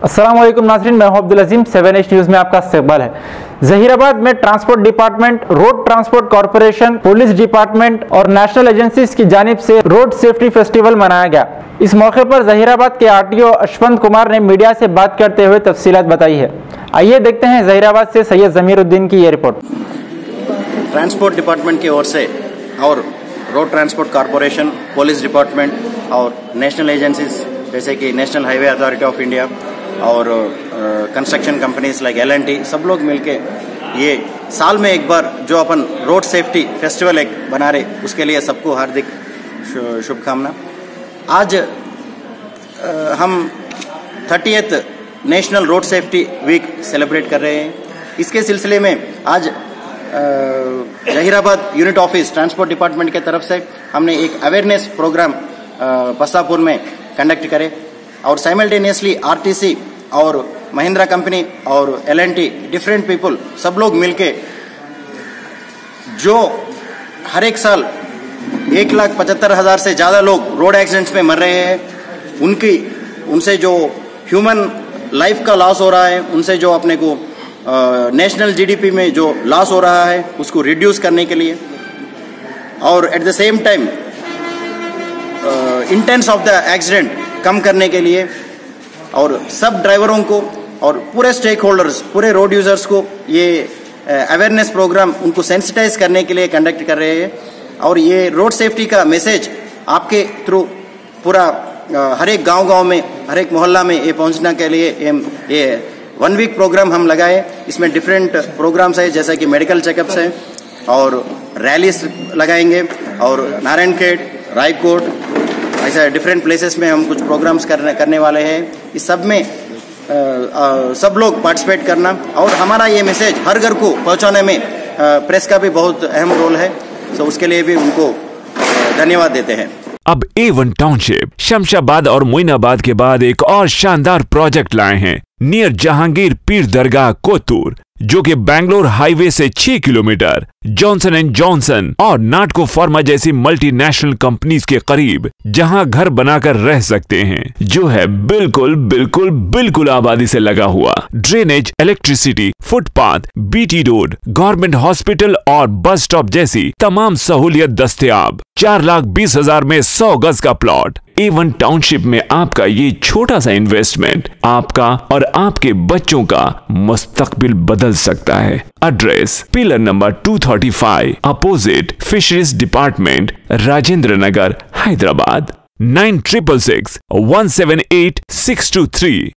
अस्सलामुअलैकुम नाज़रीन, मैं हूं अब्दुल अजीम। 7H न्यूज़ में आपका इस्तकबाल है। जहीराबाद में transport department, road transport corporation, police department और नेशनल एजेंसीज की जानिब से रोड सेफ्टी फेस्टिवल मनाया गया। इस मौके पर जहीराबाद के आरटीओ अशवंत कुमार ने मीडिया से बात करते हुए तफसीलात बताई है। आइए देखते हैं जहीराबाद से सैयद ज़मीरुद्दीन की ये रिपोर्ट। ट्रांसपोर्ट डिपार्टमेंट की ओर से और road transport corporation, police department और नेशनल एजेंसीज जैसे कि national highway authority of India और कंस्ट्रक्शन कंपनीज लाइक L&T सब लोग मिलके ये साल में एक बार जो अपन रोड सेफ्टी फेस्टिवल एक बना रहे, उसके लिए सबको हार्दिक शुभकामना। आज हम 30th national road safety week celebrate कर रहे हैं। इसके सिलसिले में आज Zaheerabad unit office transport department के तरफ से हमने एक अवेयरनेस प्रोग्राम पस्तापुर में कंडक्ट करे और साइमल्टेनियसली RTC और महिंद्रा कंपनी और L&T डिफरेंट पीपल सब लोग मिलके जो हर एक साल 1,75,000 से ज़्यादा लोग रोड एक्सीडेंट्स में मर रहे हैं, उनसे जो ह्यूमन लाइफ का लॉस हो रहा है, उनसे जो अपने को नेशनल GDP में जो लॉस हो रहा है उसको रिड्यूस करने के लिए और at the same time intense of the accident कम करने के लिए और सब ड्राइवरों को और पूरे स्टेक होल्डर्स, पूरे रोड यूजर्स को ये अवेयरनेस प्रोग्राम उनको सेंसिटाइज करने के लिए कंडक्ट कर रहे हैं। और ये रोड सेफ्टी का मैसेज आपके थ्रू पूरा हर एक गांव में, हर एक मोहल्ला में ये पहुंचने के लिए ये 1 वीक प्रोग्राम हम लगाए। इसमें डिफरेंट प्रोग्राम्स है जैसा कि मेडिकल चेकअप्स हैं और रैलीज लगाएंगे और नारायणखेड़, रायकोट ऐसे डिफरेंट प्लेसेस में हम कुछ प्रोग्राम्स करने वाले हैं। इस सब में सब लोग पार्टिसिपेट करना और हमारा ये मैसेज हर घर को पहुंचाने में प्रेस का भी बहुत अहम रोल है, तो उसके लिए भी उनको धन्यवाद देते हैं। अब A1 टाउनशिप शमशाबाद और मोइनाबाद के बाद एक और शानदार प्रोजेक्ट लाए हैं नियर जहांगीर पीर दरगाह कोतूर, जो कि बैंगलोर हाईवे से 6 किलोमीटर जॉनसन एंड जॉनसन और नाटको फार्मा जैसी मल्टीनेशनल कंपनीज के करीब, जहां घर बनाकर रह सकते हैं, जो है बिल्कुल बिल्कुल बिल्कुल आबादी से लगा हुआ। Drainage, electricity, footpath, BT road, government hospital और बस स्टॉप जैसी तमाम सहूलियत दस्तयाब। 4,20,000 में 100 गज का प्लॉट। A1 टाउनशिप में आपका ये छोटा सा इन्वेस्टमेंट आपका और आपके बच्चों का मुस्तकबिल बदल सकता है। Address pillar number 235 opposite fisheries department, Rajendra Nagar, Hyderabad. 9666 178 623।